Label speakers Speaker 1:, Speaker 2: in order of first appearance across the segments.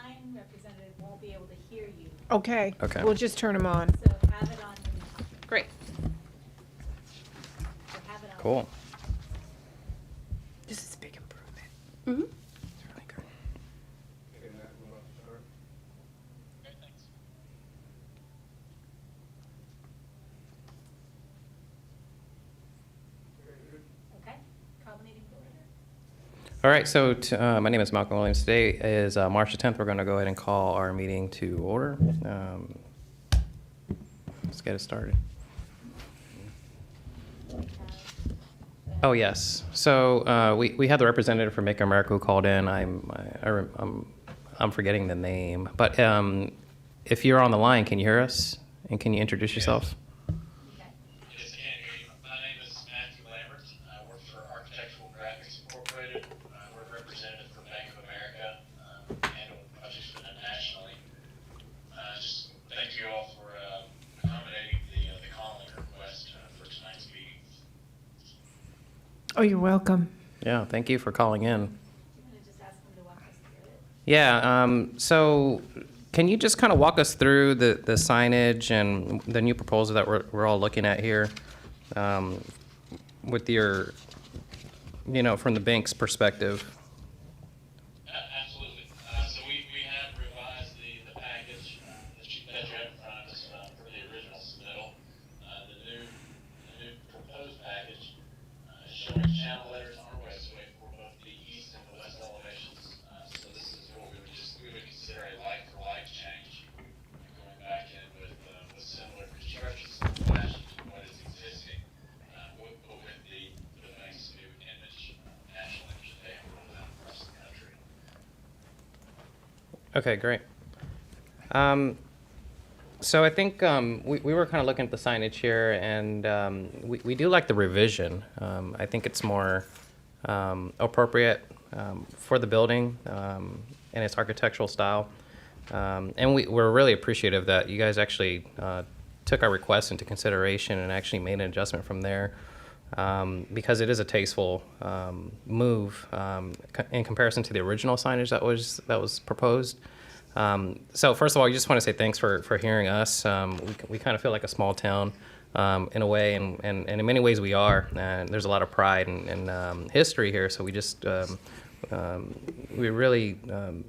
Speaker 1: sign representative won't be able to hear you,
Speaker 2: Okay.
Speaker 3: Okay.
Speaker 2: We'll just turn them on.
Speaker 1: so have it on.
Speaker 2: Great.
Speaker 1: So have it on.
Speaker 3: Cool.
Speaker 2: This is a big improvement.
Speaker 4: Mm-hmm.
Speaker 3: It's really good.
Speaker 1: Okay, call the meeting to order.
Speaker 3: All right, so my name is Malcolm Williams. Today is March the 10th. We're going to go ahead and call our meeting to order. Let's get it started. Oh, yes. So we had the representative from Make America who called in. I'm forgetting the name. But if you're on the line, can you hear us? And can you introduce yourself?
Speaker 1: Okay.
Speaker 5: Yes, I can hear you. My name is Matthew Lambert. I work for Architectural Graphics Incorporated. We're a representative for Bank of America, handle projects for them nationally. Just thank you all for accommodating the calling request for tonight's meeting.
Speaker 2: Oh, you're welcome.
Speaker 3: Yeah, thank you for calling in.
Speaker 1: I'm gonna just ask them to walk us through it.
Speaker 3: Yeah, so can you just kind of walk us through the signage and the new proposal that we're all looking at here with your, from the bank's perspective?
Speaker 5: Absolutely. So we have revised the package that you have in front of us for the original submittal. The new proposed package is showing channel letters on our westway for both the east and the west elevations. So this is what we would consider a like-for-like change, going back in with similar construction flashes to what is existing, but with the bank's new image, national image that they have rolled out across the country.
Speaker 3: Okay, great. So I think we were kind of looking at the signage here, and we do like the revision. I think it's more appropriate for the building and its architectural style. And we're really appreciative that you guys actually took our request into consideration and actually made an adjustment from there, because it is a tasteful move in comparison to the original signage that was proposed. So first of all, I just want to say thanks for hearing us. We kind of feel like a small town in a way, and in many ways we are. And there's a lot of pride and history here. So we just we really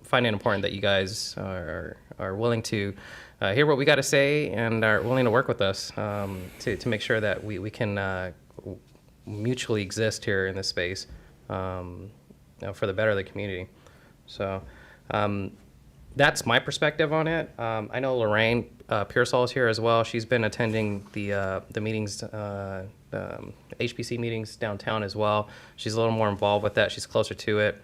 Speaker 3: find it important that you guys are willing to hear what we got to say and are willing to work with us to make sure that we can mutually exist here in this space for the better of the community. So. That's my perspective on it. I know Lorraine Pearsall is here as well. She's been attending the meetings, HPC meetings downtown as well. She's a little more involved with that. She's closer to it.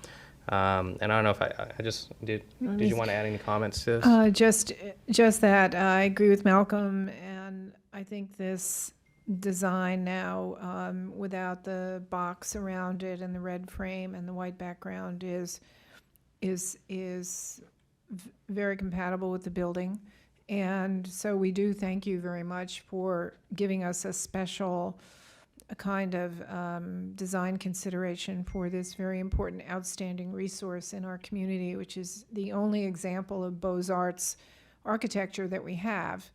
Speaker 3: And I don't know if I just did you want to add any comments to this?
Speaker 2: Just that I agree with Malcolm, and I think this design now, without the box around it and the red frame and the white background, is very compatible with the building. And so we do thank you very much for giving us a special kind of design consideration for this very important, outstanding resource in our community, which is the only example of Beaux-Arts architecture that we have.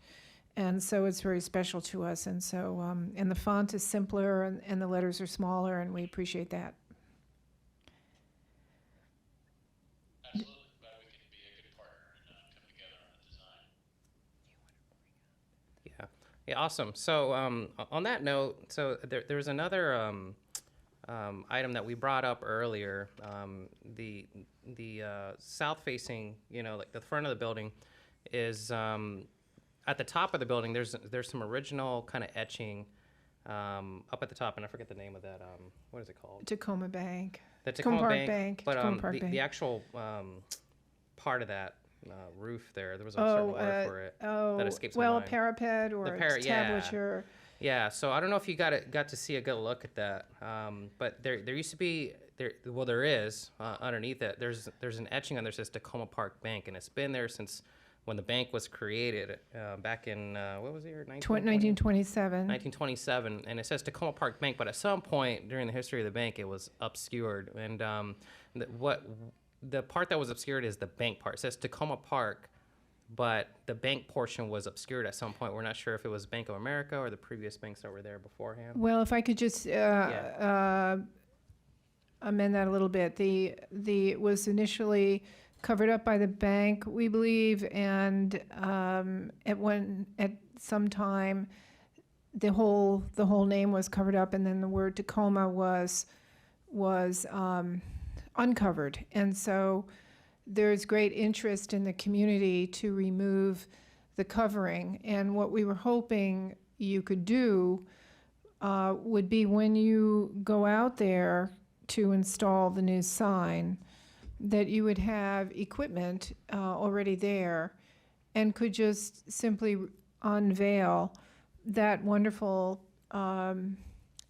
Speaker 2: And so it's very special to us. And so, and the font is simpler and the letters are smaller, and we appreciate that.
Speaker 5: Absolutely. Glad we can be a good partner and come together on the design.
Speaker 3: Yeah, awesome. So on that note, so there was another item that we brought up earlier. The south-facing, like the front of the building, is at the top of the building. There's some original kind of etching up at the top, and I forget the name of that. What is it called?
Speaker 2: Tacoma Bank.
Speaker 3: The Takoma
Speaker 2: Park
Speaker 3: Bank. But
Speaker 2: Tacoma Park Bank.
Speaker 3: the actual part of that roof there was a certain word for it that escapes my mind.
Speaker 2: A parapet or a tablature.
Speaker 3: Yeah, so I don't know if you got to see a good look at that, but there used to be there is underneath it. There's an etching on there that says Takoma Park Bank, and it's been there since when the bank was created back in what was the year?
Speaker 2: 1927.
Speaker 3: 1927, and it says Takoma Park Bank, but at some point during the history of the bank, it was obscured, and the part that was obscured is the bank part. It says Takoma Park, but the bank portion was obscured at some point. We're not sure if it was Bank of America or the previous banks that were there beforehand.
Speaker 2: Well, if I could just amend that a little bit. It was initially covered up by the bank, we believe, and at some time the whole name was covered up, and then the word Takoma was uncovered. And so there's great interest in the community to remove the covering. And what we were hoping you could do would be, when you go out there to install the new sign, that you would have equipment already there and could just simply unveil that wonderful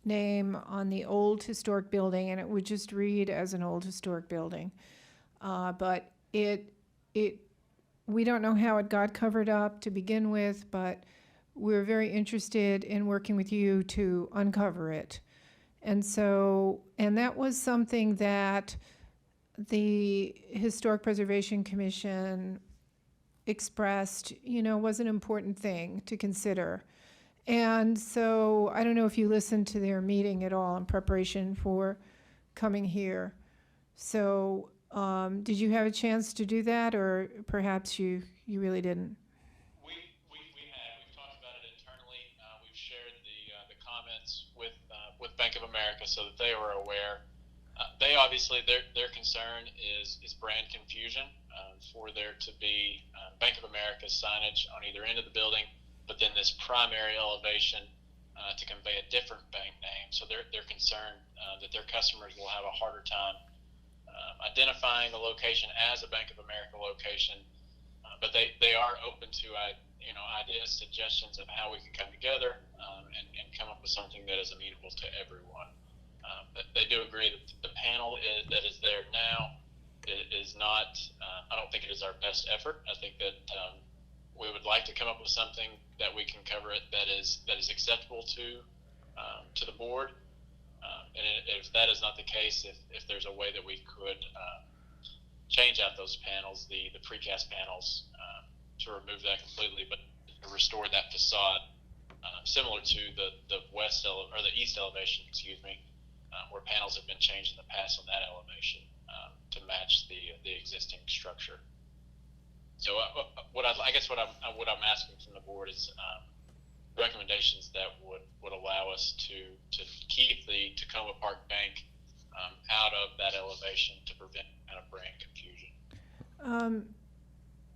Speaker 2: name on the old historic building, and it would just read as an old historic building. But we don't know how it got covered up to begin with, but we're very interested in working with you to uncover it. And that was something that the Historic Preservation Commission expressed, was an important thing to consider. And so I don't know if you listened to their meeting at all in preparation for coming here. So did you have a chance to do that, or perhaps you really didn't?
Speaker 5: We have. We've talked about it internally. We've shared the comments with Bank of America so that they were aware. They obviously, their concern is brand confusion, for there to be Bank of America signage on either end of the building, but then this primary elevation to convey a different bank name. So they're concerned that their customers will have a harder time identifying the location as a Bank of America location, but they are open to ideas, suggestions of how we can come together and come up with something that is amenable to everyone. But they do agree that the panel that is there now is not. I don't think it is our best effort. I think that we would like to come up with something that we can cover it that is acceptable to the board. And if that is not the case, if there's a way that we could change out those panels, the precast panels, to remove that completely, but to restore that facade similar to the east elevation, where panels have been changed in the past on that elevation to match the existing structure. So what I'm asking from the board is recommendations that would allow us to keep the Takoma Park Bank out of that elevation to prevent kind of brand confusion.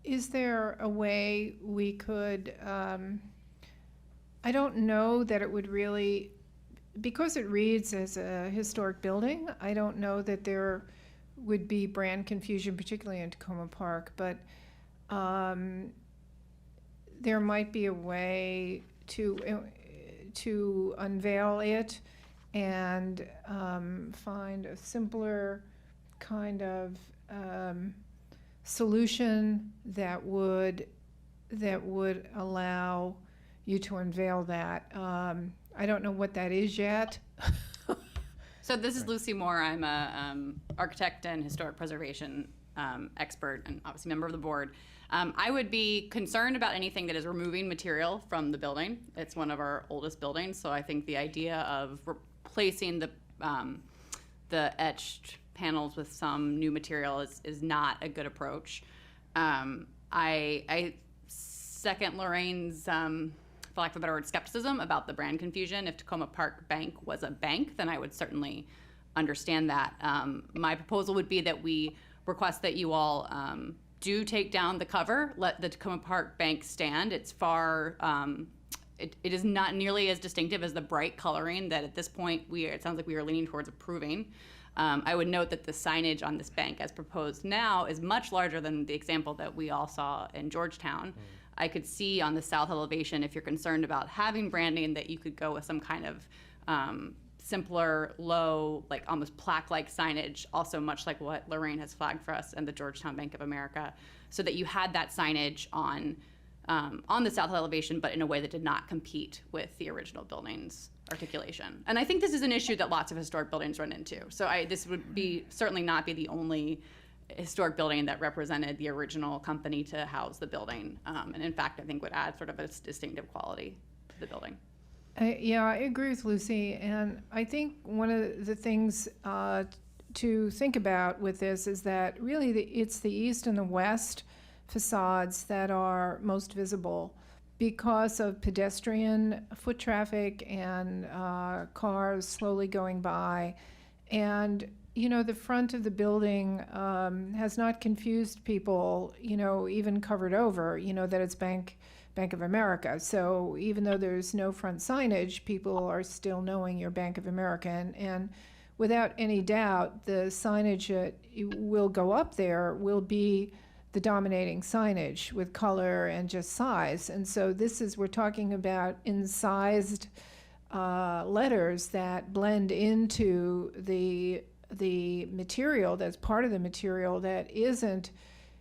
Speaker 2: Is there a way we could, I don't know that it would really, because it reads as a historic building, I don't know that there would be brand confusion, particularly in Takoma Park, but there might be a way to unveil it and find a simpler kind of solution that would allow you to unveil that. I don't know what that is yet.
Speaker 4: So this is Lucy Moore. I'm a architect and historic preservation expert and obviously member of the board. I would be concerned about anything that is removing material from the building. It's one of our oldest buildings, so I think the idea of replacing the etched panels with some new material is not a good approach. I second Lorraine's, for lack of a better word, skepticism about the brand confusion. If Takoma Park Bank was a bank, then I would certainly understand that. My proposal would be that we request that you all do take down the cover, let the Takoma Park Bank stand. It's far, it is not nearly as distinctive as the bright coloring that at this point it sounds like we are leaning towards approving. I would note that the signage on this bank as proposed now is much larger than the example that we all saw in Georgetown. I could see on the south elevation, if you're concerned about having branding, that you could go with some kind of simpler, low, like almost plaque-like signage, also much like what Lorraine has flagged for us and the Georgetown Bank of America, so that you had that signage on the south elevation, but in a way that did not compete with the original building's articulation. And I think this is an issue that lots of historic buildings run into. So this would be certainly not be the only historic building that represented the original company to house the building. And in fact, I think would add sort of a distinctive quality to the building.
Speaker 2: Yeah, I agree with Lucy, and I think one of the things to think about with this is that really it's the east and the west facades that are most visible because of pedestrian foot traffic and cars slowly going by. And, you know, the front of the building has not confused people, you know, even covered over, you know, that it's Bank of America. So even though there's no front signage, people are still knowing you're Bank of America. And without any doubt, the signage that will go up there will be the dominating signage with color and just size. And so we're talking about incised letters that blend into the material that's part of the material that isn't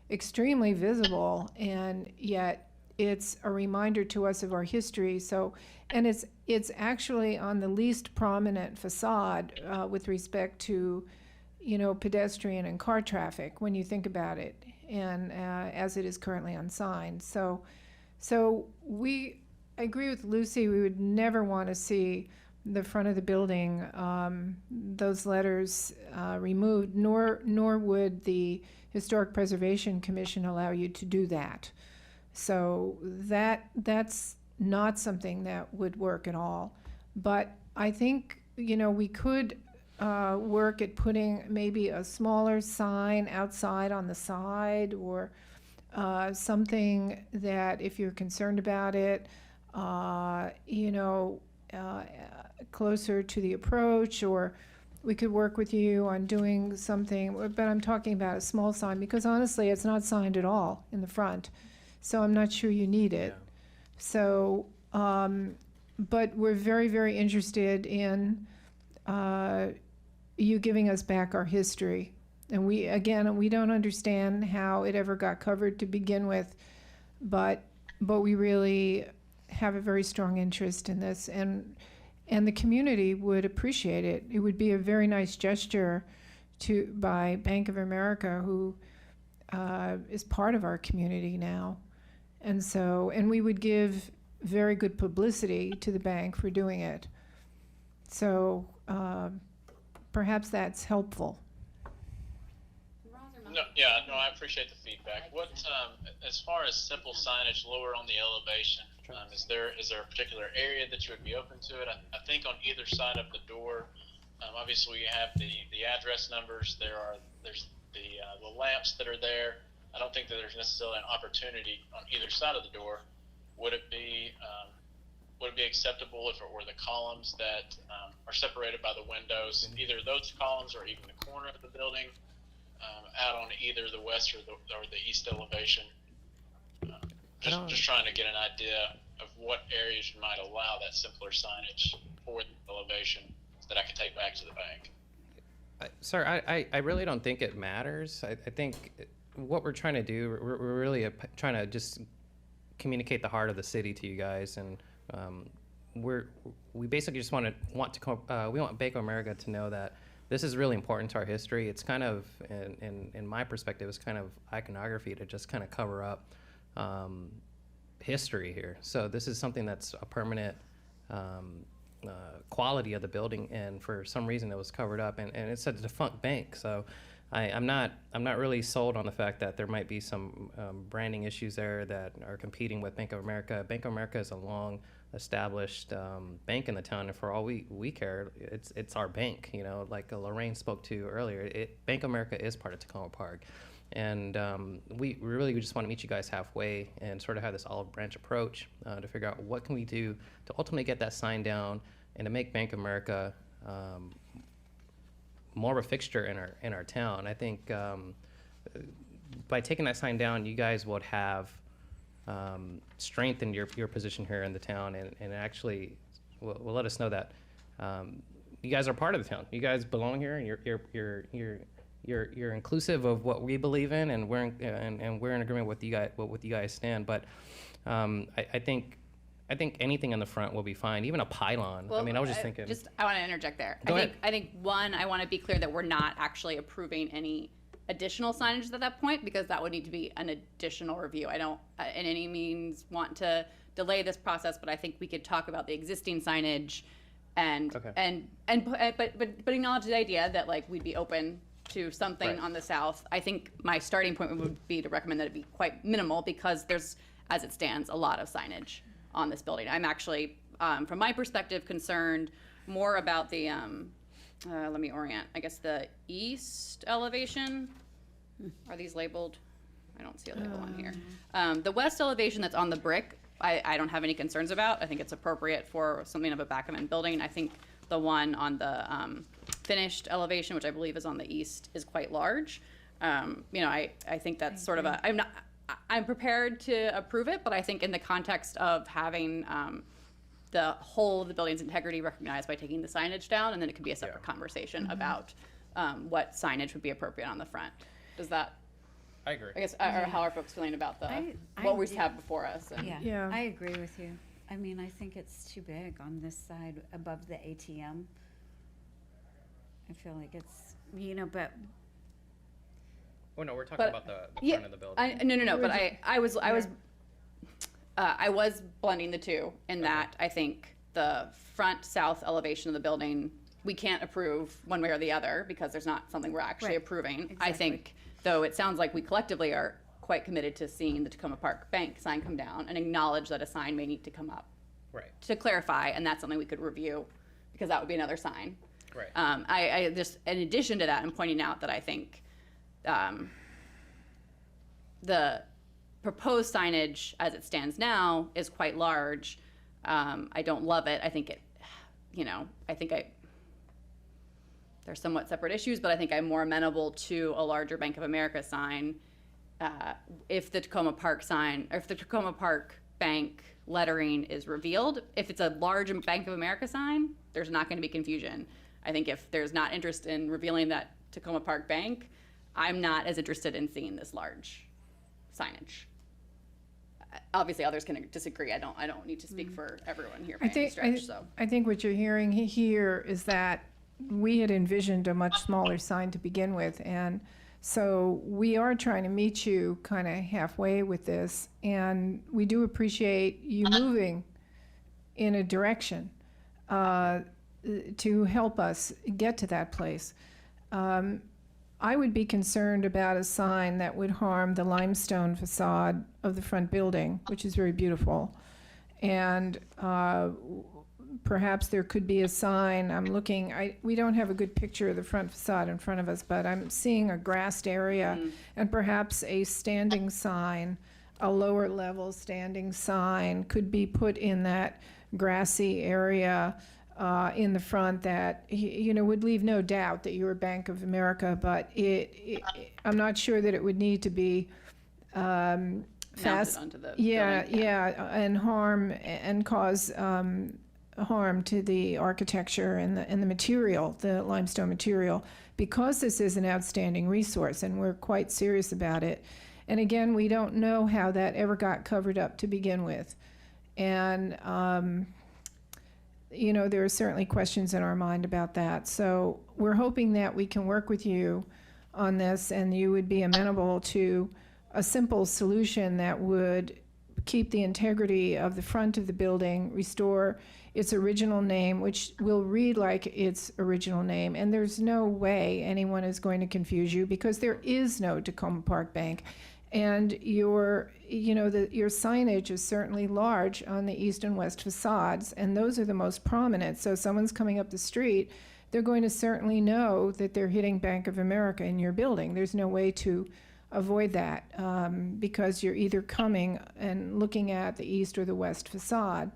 Speaker 2: extremely visible, and yet it's a reminder to us of our history. So, and it's actually on the least prominent facade with respect to, you know, pedestrian and car traffic when you think about it, and as it is currently unsigned. So I agree with Lucy. We would never want to see the front of the building, those letters removed, nor would the Historic Preservation Commission allow you to do that. So that's not something that would work at all. But I think, you know, we could work at putting maybe a smaller sign outside on the side, or something that, if you're concerned about it, you know, closer to the approach, or we could work with you on doing something. But I'm talking about a small sign because honestly, it's not signed at all in the front. So I'm not sure you need it.
Speaker 3: Yeah.
Speaker 2: So, but we're very, very interested in you giving us back our history. And we don't understand how it ever got covered to begin with, but we really have a very strong interest in this, and the community would appreciate it. It would be a very nice gesture by Bank of America, who is part of our community now. And we would give very good publicity to the bank for doing it. So perhaps that's helpful.
Speaker 5: No, I appreciate the feedback. What, as far as simple signage lower on the elevation, is there a particular area that you would be open to it? I think on either side of the door, obviously you have the address numbers. There's the lamps that are there. I don't think that there's necessarily an opportunity on either side of the door. Would it be acceptable if it were the columns that are separated by the windows, either those columns or even the corner of the building, out on either the west or the east elevation? Just trying to get an idea of what areas you might allow that simpler signage for the elevation that I can take back to the bank.
Speaker 3: Sir, I really don't think it matters. I think what we're trying to do, we're really trying to just communicate the heart of the city to you guys, and we basically just we want Bank of America to know that this is really important to our history. It's kind of, in my perspective, it's kind of iconography to just kind of cover up history here. So this is something that's a permanent quality of the building, and for some reason it was covered up, and it's a defunct bank. So I'm not really sold on the fact that there might be some branding issues there that are competing with Bank of America. Bank of America is a long established bank in the town, and for all we care, it's our bank. You know, like Lorraine spoke to earlier, Bank of America is part of Takoma Park, and we really just want to meet you guys halfway and sort of have this olive branch approach to figure out what can we do to ultimately get that sign down and to make Bank of America more of a fixture in our town. I think by taking that sign down, you guys would have strengthened your position here in the town, and actually will let us know that you guys are part of the town. You guys belong here, and you're inclusive of what we believe in, and we're in agreement with you guys, with you guys stand. But I think anything in the front will be fine, even a pylon.
Speaker 4: Well,
Speaker 3: I mean, I was just thinking.
Speaker 4: I want to interject there.
Speaker 3: Go ahead.
Speaker 4: I think one, I want to be clear that we're not actually approving any additional signage at that point, because that would need to be an additional review. I don't in any means want to delay this process, but I think we could talk about the existing signage and
Speaker 3: Okay.
Speaker 4: but acknowledge the idea that like we'd be open to something
Speaker 3: Right.
Speaker 4: on the south. I think my starting point would be to recommend that it be quite minimal, because there's, as it stands, a lot of signage on this building. I'm actually, from my perspective, concerned more about the, let me orient, I guess the east elevation. Are these labeled? I don't see a label on here. The west elevation that's on the brick, I don't have any concerns about. I think it's appropriate for something of a back-of-end building. I think the one on the finished elevation, which I believe is on the east, is quite large. I think that's sort of I'm prepared to approve it, but I think in the context of having the whole of the building's integrity recognized by taking the signage down, and then it could be a separate conversation about what signage would be appropriate on the front. Does that,
Speaker 3: I agree.
Speaker 4: I guess, or how are folks feeling about what we have before us? And
Speaker 2: Yeah.
Speaker 6: I agree with you. I mean, I think it's too big on this side above the ATM. I feel like it's, but
Speaker 3: Oh, no, we're talking
Speaker 4: But-
Speaker 3: about the
Speaker 4: yeah,
Speaker 3: front of the building.
Speaker 4: no, but I was blending the two in that I think the front south elevation of the building, we can't approve one way or the other because there's not something we're actually
Speaker 6: Right.
Speaker 4: approving. I
Speaker 6: Exactly.
Speaker 4: think, though, it sounds like we collectively are quite committed to seeing the Takoma Park Bank sign come down and acknowledge that a sign may need to come up
Speaker 3: Right,
Speaker 4: to clarify, and that's something we could review because that would be another sign.
Speaker 3: right.
Speaker 4: I just, in addition to that, I'm pointing out that I think the proposed signage as it stands now is quite large. I don't love it. I think it, there's somewhat separate issues, but I think I'm more amenable to a larger Bank of America sign if the Takoma Park sign, or if the Takoma Park Bank lettering is revealed. If it's a large Bank of America sign, there's not going to be confusion. I think if there's not interest in revealing that Takoma Park Bank, I'm not as interested in seeing this large signage. Obviously, others can disagree. I don't need to speak for everyone here by any stretch. So
Speaker 2: I think what you're hearing here is that we had envisioned a much smaller sign to begin with, and so we are trying to meet you kind of halfway with this, and we do appreciate you moving in a direction to help us get to that place. I would be concerned about a sign that would harm the limestone facade of the front building, which is very beautiful. And perhaps there could be a sign, I'm looking, we don't have a good picture of the front facade in front of us, but I'm seeing a grassed area and perhaps a standing sign, a lower level standing sign could be put in that grassy area in the front that, would leave no doubt that you're a Bank of America, but I'm not sure that it would need to be
Speaker 4: mounted onto the building.
Speaker 2: and harm and cause harm to the architecture and the material, the limestone material, because this is an outstanding resource and we're quite serious about it. And again, we don't know how that ever got covered up to begin with. And there are certainly questions in our mind about that. So we're hoping that we can work with you on this and you would be amenable to a simple solution that would keep the integrity of the front of the building, restore its original name, which will read like its original name. And there's no way anyone is going to confuse you because there is no Takoma Park Bank. And your signage is certainly large on the east and west facades, and those are the most prominent. So someone's coming up the street, they're going to certainly know that they're hitting Bank of America in your building. There's no way to avoid that because you're either coming and looking at the east or the west facade.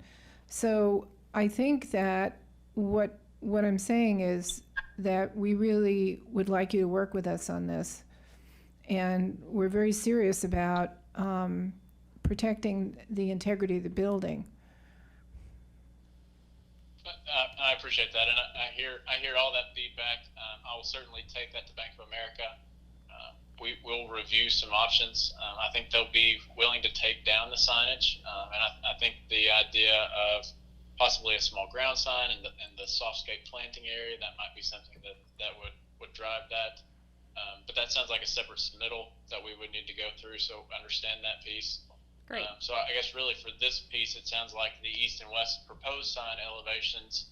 Speaker 2: So I think that what I'm saying is that we really would like you to work with us on this. And we're very serious about protecting the integrity of the building.
Speaker 5: I appreciate that, and I hear all that feedback. I will certainly take that to Bank of America. We will review some options. I think they'll be willing to take down the signage, and I think the idea of possibly a small ground sign in the softscape planting area, that might be something that would drive that. But that sounds like a separate submittal that we would need to go through, so understand that piece.
Speaker 4: Great.
Speaker 5: So I guess really for this piece, it sounds like the east and west proposed sign elevations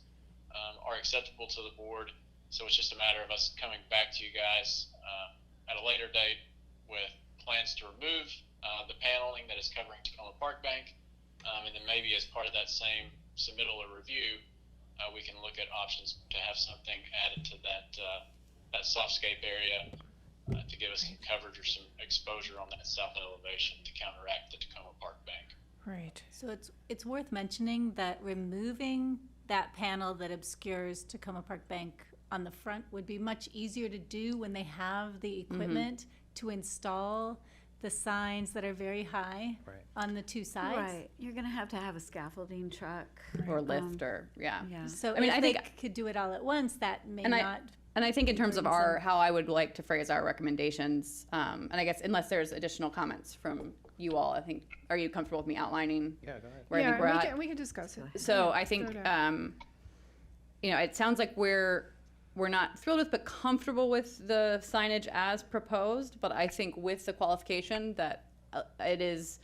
Speaker 5: are acceptable to the board. So it's just a matter of us coming back to you guys at a later date with plans to remove the paneling that is covering Takoma Park Bank. And then maybe as part of that same submittal or review, we can look at options to have something added to that softscape area to give us some coverage or some exposure on that south elevation to counteract the Takoma Park Bank.
Speaker 2: Right.
Speaker 1: So it's worth mentioning that removing that panel that obscures Takoma Park Bank on the front would be much easier to do when they have the equipment to install the signs that are very high
Speaker 3: Right.
Speaker 1: on the two sides.
Speaker 6: Right, you're gonna have to have a scaffolding truck.
Speaker 4: Or lift or, yeah.
Speaker 6: Yeah.
Speaker 1: So
Speaker 4: I mean,
Speaker 1: if
Speaker 4: I
Speaker 1: they
Speaker 4: think-
Speaker 1: could do it all at once, that may
Speaker 4: And
Speaker 1: not.
Speaker 4: And I think in terms of
Speaker 1: bring some-
Speaker 4: how I would like to phrase our recommendations, and I guess unless there's additional comments from you all, I think, are you comfortable with me outlining
Speaker 3: Yeah, go ahead.
Speaker 4: where I think we're
Speaker 2: we
Speaker 4: at?
Speaker 2: can, we can discuss it.
Speaker 4: So
Speaker 2: Yeah,
Speaker 4: I think,
Speaker 2: throw it out.
Speaker 4: it sounds like we're not thrilled with, but comfortable with the signage as proposed. But I think with the qualification that it is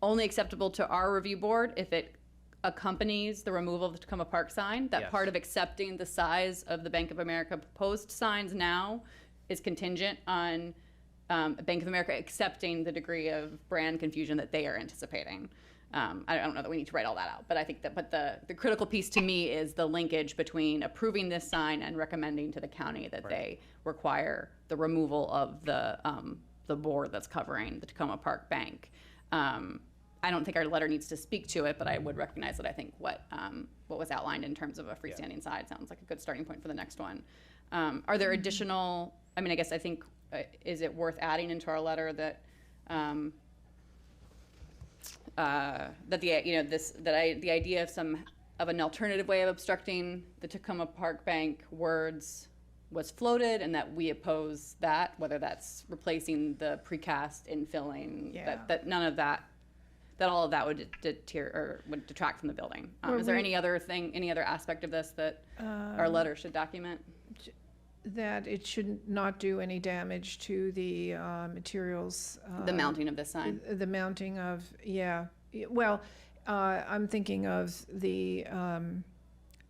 Speaker 4: only acceptable to our review board if it accompanies the removal of the Tacoma Park sign. That
Speaker 3: Yes.
Speaker 4: part of accepting the size of the Bank of America proposed signs now is contingent on Bank of America accepting the degree of brand confusion that they are anticipating. I don't know that we need to write all that out, but I think that, but the critical piece to me is the linkage between approving this sign and recommending to the county that they require the removal of the board that's covering the Takoma Park Bank. I don't think our letter needs to speak to it, but I would recognize that I think what was outlined in terms of a freestanding side sounds like a good starting point for the next one. Are there additional, I mean, I guess I think, is it worth adding into our letter that the idea of an alternative way of obstructing the Takoma Park Bank words was floated, and that we oppose that, whether that's replacing the precast infilling,
Speaker 2: Yeah.
Speaker 4: that none of that, that all of that would deter or would detract from the building.
Speaker 2: Well,
Speaker 4: Is there
Speaker 2: we-
Speaker 4: any other aspect of this that our letter should document?
Speaker 2: That it should not do any damage to the materials.
Speaker 4: The mounting of this sign.
Speaker 2: The mounting of, yeah. Well, I'm thinking of the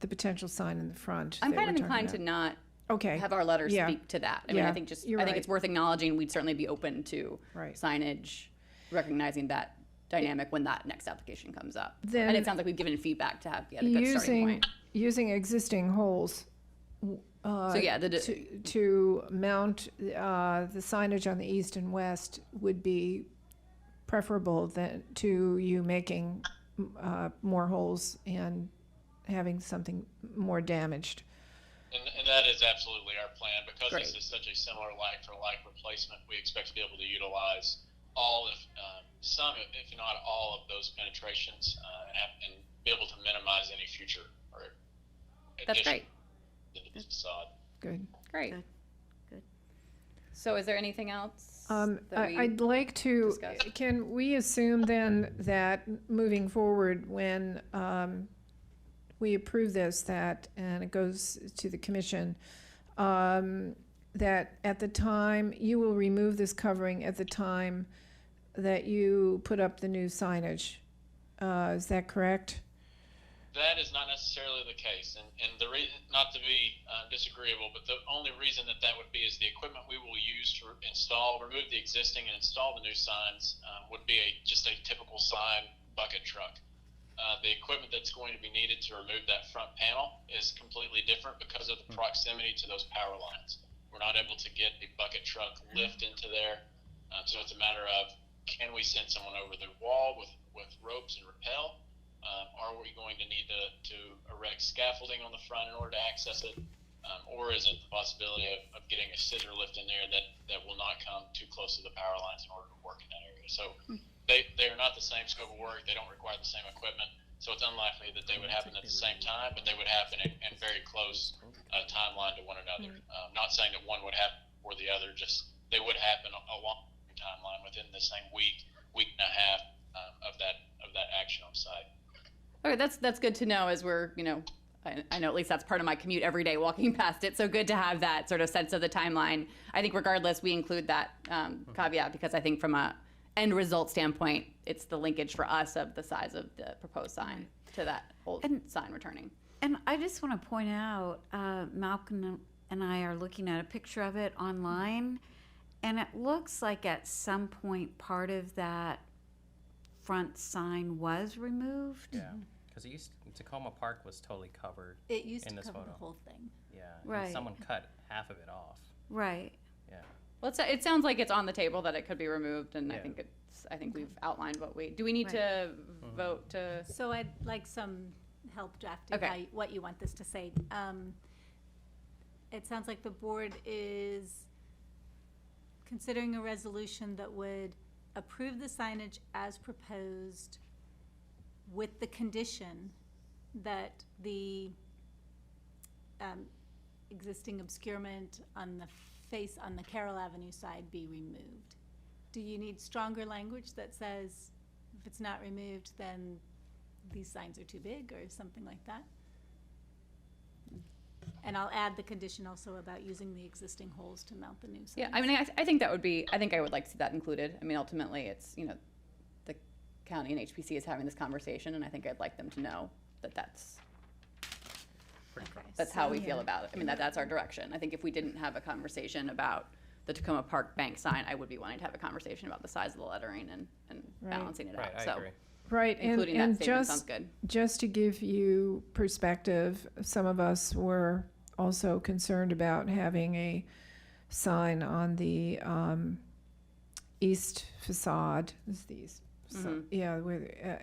Speaker 2: potential sign in the front.
Speaker 4: I'm
Speaker 2: that
Speaker 4: kind of
Speaker 2: we're talking
Speaker 4: inclined to
Speaker 2: about.
Speaker 4: not
Speaker 2: Okay.
Speaker 4: have our letter
Speaker 2: Yeah.
Speaker 4: speak to that. I mean,
Speaker 2: Yeah,
Speaker 4: I think
Speaker 2: you're
Speaker 4: I think
Speaker 2: right.
Speaker 4: it's worth acknowledging. We'd certainly be open to
Speaker 2: Right.
Speaker 4: signage, recognizing that dynamic when that next application comes up.
Speaker 2: Then
Speaker 4: And it sounds like we've given feedback to have get a good starting point.
Speaker 2: Using existing holes.
Speaker 4: So yeah,
Speaker 2: To mount the signage on the east and west would be preferable than to you making more holes and having something more damaged.
Speaker 5: And that is absolutely our plan. Because
Speaker 4: Great.
Speaker 5: this is such a similar like-for-like replacement, we expect to be able to utilize all of, some, if not all of those penetrations and be able to minimize any future or
Speaker 4: That's
Speaker 5: addition
Speaker 4: great.
Speaker 5: to the facade.
Speaker 2: Good.
Speaker 4: Great.
Speaker 6: Good.
Speaker 4: So is there anything else that we
Speaker 2: I'd like to,
Speaker 4: discuss?
Speaker 2: can we assume then that moving forward, when we approve this, that, and it goes to the commission, that at the time, you will remove this covering at the time that you put up the new signage? Is that correct?
Speaker 5: That is not necessarily the case, and the reason, not to be disagreeable, but the only reason that would be is the equipment we will use to remove the existing and install the new signs would be just a typical sign bucket truck. The equipment that's going to be needed to remove that front panel is completely different because of the proximity to those power lines. We're not able to get a bucket truck lift into there, so it's a matter of, can we send someone over the wall with ropes and rappel? Are we going to need to erect scaffolding on the front in order to access it? Or is it the possibility of getting a scissor lift in there that will not come too close to the power lines in order to work in that area? So they are not the same scope of work. They don't require the same equipment. So it's unlikely that they would happen at the same time, but they would happen in very close timeline to one another. Not saying that one would happen before the other, just they would happen along the timeline within the same week and a half of that action on site.
Speaker 4: Okay, that's good to know as we're, I know at least that's part of my commute every day walking past it. So good to have that sort of sense of the timeline. I think regardless, we include that caveat because I think from a end result standpoint, it's the linkage for us of the size of the proposed sign to that old sign returning.
Speaker 6: And I just want to point out, Malcolm and I are looking at a picture of it online, and it looks like at some point part of that front sign was removed.
Speaker 3: Yeah, because Takoma Park was totally covered.
Speaker 1: It used
Speaker 3: in
Speaker 1: to
Speaker 3: this
Speaker 1: cover
Speaker 3: photo.
Speaker 1: the whole thing.
Speaker 3: Yeah,
Speaker 6: Right.
Speaker 3: and someone cut half of it off.
Speaker 6: Right.
Speaker 3: Yeah.
Speaker 4: Well, it sounds like it's on the table that it could be removed, and
Speaker 3: Yeah.
Speaker 4: I think we've outlined what do we need to vote to?
Speaker 1: So I'd like some help drafting
Speaker 4: Okay.
Speaker 1: what you want this to say. It sounds like the board is considering a resolution that would approve the signage as proposed with the condition that the existing obscurement on the face on the Carroll Avenue side be removed. Do you need stronger language that says if it's not removed, then these signs are too big or something like that? And I'll add the condition also about using the existing holes to mount the new signs.
Speaker 4: Yeah, I mean, I think that would be. I think I would like to see that included. I mean, ultimately, it's the county and HPC is having this conversation, and I think I'd like them to know that that's
Speaker 1: Okay,
Speaker 4: how
Speaker 1: so-
Speaker 4: we feel about it. I mean, that's our direction. I think if we didn't have a conversation about the Takoma Park Bank sign, I would be wanting to have a conversation about the size of the lettering and
Speaker 2: Right.
Speaker 4: balancing it
Speaker 3: Right,
Speaker 4: out.
Speaker 3: I
Speaker 4: So
Speaker 3: agree.
Speaker 2: Right,
Speaker 4: including that
Speaker 2: and
Speaker 4: statement sounds good.
Speaker 2: just to give you perspective, some of us were also concerned about having a sign on the east facade. This is the east, yeah,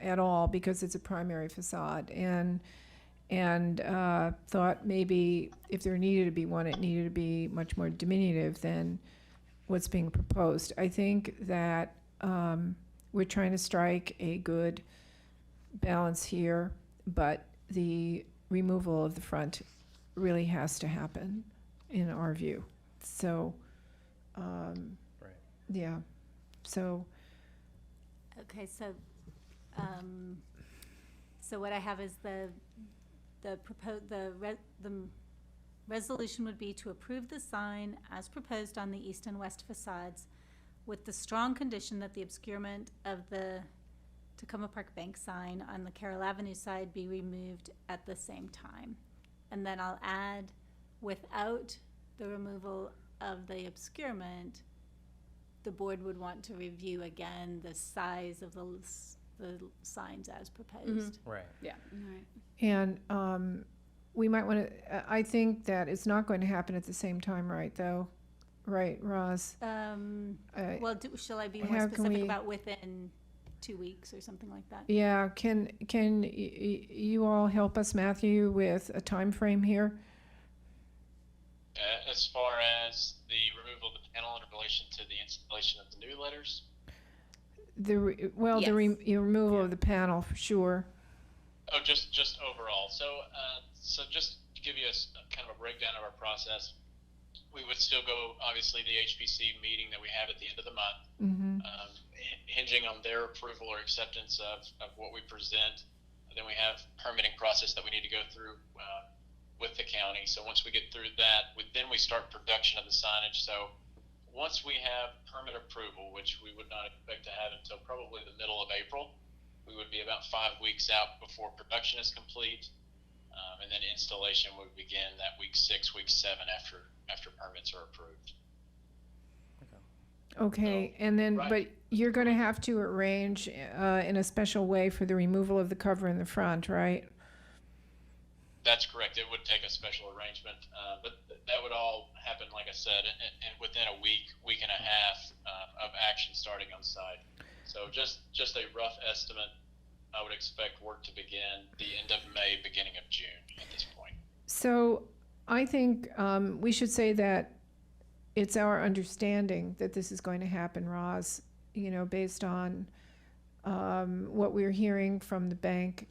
Speaker 2: at all because it's a primary facade, and thought maybe if there needed to be one, it needed to be much more diminutive than what's being proposed. I think that we're trying to strike a good balance here, but the removal of the front really has to happen in our view. So,
Speaker 3: Right.
Speaker 2: yeah, so,
Speaker 1: Okay, so, so what I have is the resolution would be to approve the sign as proposed on the east and west facades with the strong condition that the obscurement of the Takoma Park Bank sign on the Carroll Avenue side be removed at the same time. And then I'll add, without the removal of the obscurement, the board would want to review again the size of the signs as proposed.
Speaker 3: Right.
Speaker 4: Yeah.
Speaker 6: Right.
Speaker 2: and we might want to, I think that it's not going to happen at the same time, right, though? Right, Roz?
Speaker 1: Well, shall I be more
Speaker 2: how can
Speaker 1: specific
Speaker 2: we-
Speaker 1: about within 2 weeks or something like that?
Speaker 2: Yeah, can you all help us, Matthew, with a time frame here?
Speaker 5: As far as the removal of the panel in relation to the installation of the new letters,
Speaker 2: The removal of the panel, for sure.
Speaker 5: oh, just overall. So just to give you a kind of a breakdown of our process, we would still go, obviously, the HPC meeting that we have at the end of the month, hinging on their approval or acceptance of what we present. Then we have permitting process that we need to go through with the county. So once we get through that, then we start production of the signage. So once we have permit approval, which we would not expect to have until probably the middle of April, we would be about 5 weeks out before production is complete. And then installation would begin that week 6, week 7 after permits are approved.
Speaker 2: Okay, and then,
Speaker 5: right.
Speaker 2: but you're going to have to arrange in a special way for the removal of the cover in the front, right?
Speaker 5: That's correct. It would take a special arrangement, but that would all happen, like I said, and within a week and a half of action starting on site. So just a rough estimate, I would expect work to begin the end of May, beginning of June at this point.
Speaker 2: So I think we should say that it's our understanding that this is going to happen, Roz, based on what we're hearing from the Bank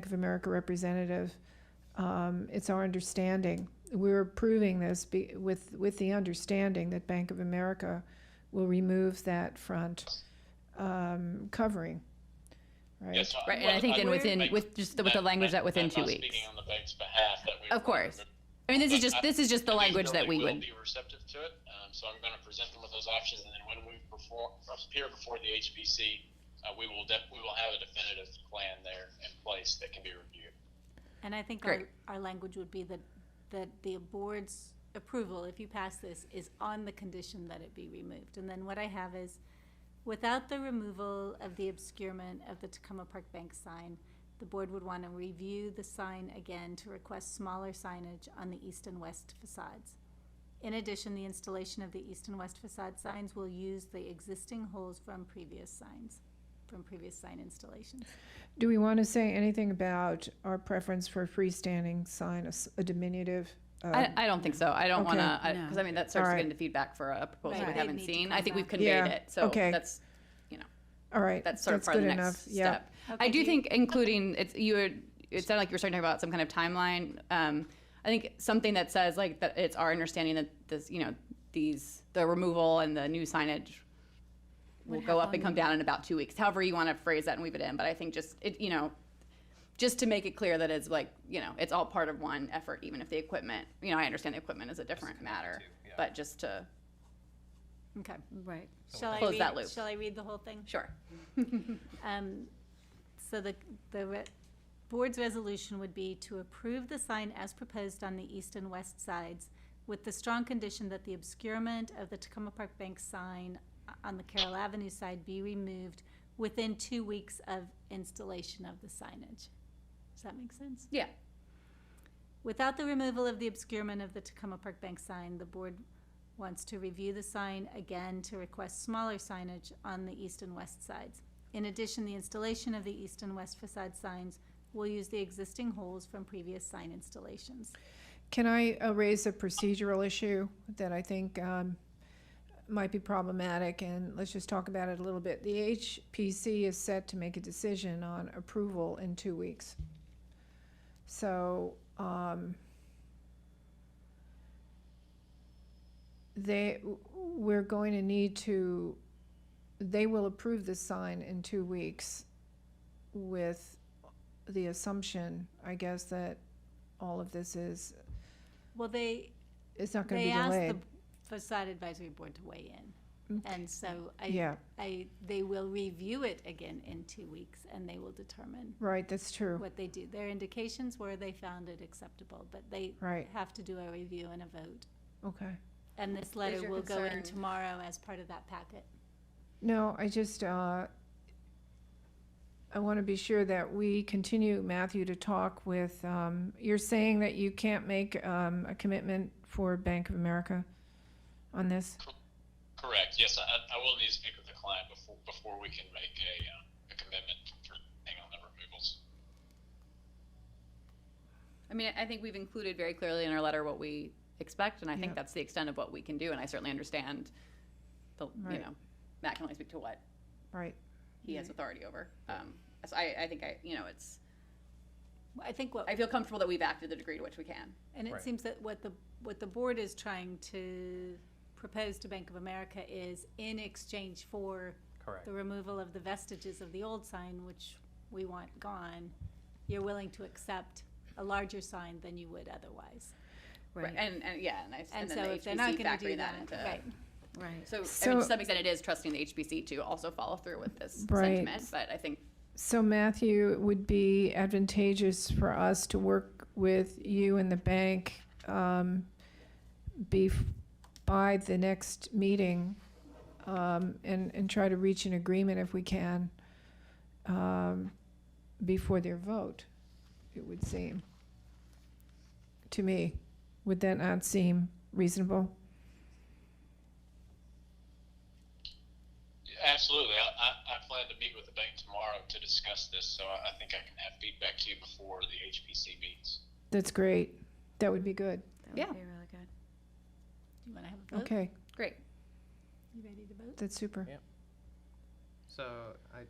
Speaker 2: of America representative. It's our understanding. We're approving this with the understanding that Bank of America will remove that front covering. right?
Speaker 5: Yes, so
Speaker 4: Right, and I think then
Speaker 5: would
Speaker 4: within,
Speaker 5: make
Speaker 4: with just with the language that within 2
Speaker 5: not
Speaker 4: weeks.
Speaker 5: Speaking on the bank's behalf, that we.
Speaker 4: Of course. I mean, this is just the language that we
Speaker 5: will
Speaker 4: would.
Speaker 5: be receptive to it, so I'm going to present them with those options, and then when we appear before the HPC, we will have a definitive plan there in place that can be reviewed.
Speaker 1: And I think
Speaker 4: Great.
Speaker 1: our language would be that the board's approval, if you pass this, is on the condition that it be removed. And then what I have is, without the removal of the obscurement of the Takoma Park Bank sign, the board would want to review the sign again to request smaller signage on the east and west facades. In addition, the installation of the east and west facade signs will use the existing holes from previous sign installations.
Speaker 2: Do we want to say anything about our preference for freestanding sign, a diminutive?
Speaker 4: I don't think so. I don't
Speaker 2: Okay.
Speaker 4: want to, because I mean, that starts to
Speaker 2: Alright.
Speaker 4: get into feedback for a proposal
Speaker 1: Right.
Speaker 4: we
Speaker 1: They
Speaker 4: haven't
Speaker 1: need to
Speaker 4: seen.
Speaker 1: come
Speaker 4: I think we've
Speaker 1: back.
Speaker 4: conveyed
Speaker 2: Yeah.
Speaker 4: it, so
Speaker 2: Okay.
Speaker 4: that's,
Speaker 2: All right,
Speaker 4: that's sort of
Speaker 2: that's
Speaker 4: part of
Speaker 2: good
Speaker 4: the
Speaker 2: enough.
Speaker 4: next
Speaker 2: Yeah.
Speaker 4: step.
Speaker 1: Okay,
Speaker 4: I do
Speaker 1: do you-
Speaker 4: think including, it sounded like you were starting to talk about some kind of timeline. I think something that says like that it's our understanding that this, the removal and the new signage will
Speaker 6: Would
Speaker 4: go up
Speaker 6: happen.
Speaker 4: and come down in about 2 weeks. However you want to phrase that and weave it in, but I think just just to make it clear that it's like, it's all part of one effort, even if the equipment, I understand the equipment is a different matter, but just to,
Speaker 1: Okay.
Speaker 6: Right.
Speaker 1: Shall I
Speaker 4: Close
Speaker 1: read,
Speaker 4: that loop.
Speaker 1: Shall I read the whole thing?
Speaker 4: sure.
Speaker 1: So the board's resolution would be to approve the sign as proposed on the east and west sides with the strong condition that the obscurement of the Takoma Park Bank sign on the Carroll Avenue side be removed within 2 weeks of installation of the signage. Does that make sense?
Speaker 4: Yeah.
Speaker 1: Without the removal of the obscurement of the Takoma Park Bank sign, the board wants to review the sign again to request smaller signage on the east and west sides. In addition, the installation of the east and west facade signs will use the existing holes from previous sign installations.
Speaker 2: Can I raise a procedural issue that I think might be problematic, and let's just talk about it a little bit. The HPC is set to make a decision on approval in 2 weeks. So we're going to need to, they will approve the sign in 2 weeks with the assumption, I guess, that all of this is,
Speaker 1: Well,
Speaker 2: it's not going to
Speaker 1: they
Speaker 2: be
Speaker 1: asked
Speaker 2: delayed.
Speaker 1: the facade advisory board to weigh in. And so
Speaker 2: Yeah,
Speaker 1: they will review it again in 2 weeks, and they will determine
Speaker 2: right, that's true.
Speaker 1: what they do. Their indications were they found it acceptable, but they
Speaker 2: Right.
Speaker 1: have to do a review and a vote.
Speaker 2: Okay.
Speaker 1: And this letter
Speaker 4: your
Speaker 1: will go in
Speaker 4: concern-
Speaker 1: tomorrow as part of that packet.
Speaker 2: No, I just, I want to be sure that we continue, Matthew, to talk with, you're saying that you can't make a commitment for Bank of America on this?
Speaker 5: Correct. Yes, I will need to speak with the client before we can make a commitment for hang on the removals.
Speaker 4: I mean, I think we've included very clearly in our letter what we expect, and I think
Speaker 2: Yep.
Speaker 4: that's the extent of what we can do, and I certainly understand
Speaker 2: Right.
Speaker 4: Matt can only speak to what
Speaker 2: Right.
Speaker 4: he has authority over. So I think it's,
Speaker 1: I think what
Speaker 4: I feel comfortable that we've acted the degree to which we can.
Speaker 1: And it
Speaker 3: Right.
Speaker 1: seems that what the board is trying to propose to Bank of America is in exchange for
Speaker 3: Correct.
Speaker 1: the removal of the vestiges of the old sign, which we want gone, you're willing to accept a larger sign than you would otherwise.
Speaker 4: Right. And yeah, and
Speaker 1: And
Speaker 4: then
Speaker 1: so
Speaker 4: the
Speaker 1: if they're not
Speaker 4: HPC
Speaker 1: gonna do
Speaker 4: factoring that
Speaker 1: that,
Speaker 4: into.
Speaker 1: right,
Speaker 6: Right.
Speaker 4: So, I
Speaker 2: So-
Speaker 4: mean, to some extent, it is trusting the HPC to also follow through with this
Speaker 2: Right.
Speaker 4: sentiment, but I think,
Speaker 2: So Matthew, it would be advantageous for us to work with you and the bank by the next meeting and try to reach an agreement if we can before their vote, it would seem, to me. Would that not seem reasonable?
Speaker 5: Absolutely. I plan to meet with the bank tomorrow to discuss this, so I think I can have feedback to you before the HPC meets.
Speaker 2: That's great. That would be good.
Speaker 6: That would
Speaker 4: Yeah.
Speaker 6: be really good.
Speaker 1: do you wanna have a vote?
Speaker 2: Okay,
Speaker 4: great.
Speaker 1: You ready to vote?
Speaker 2: that's super.
Speaker 3: Yeah. So I'm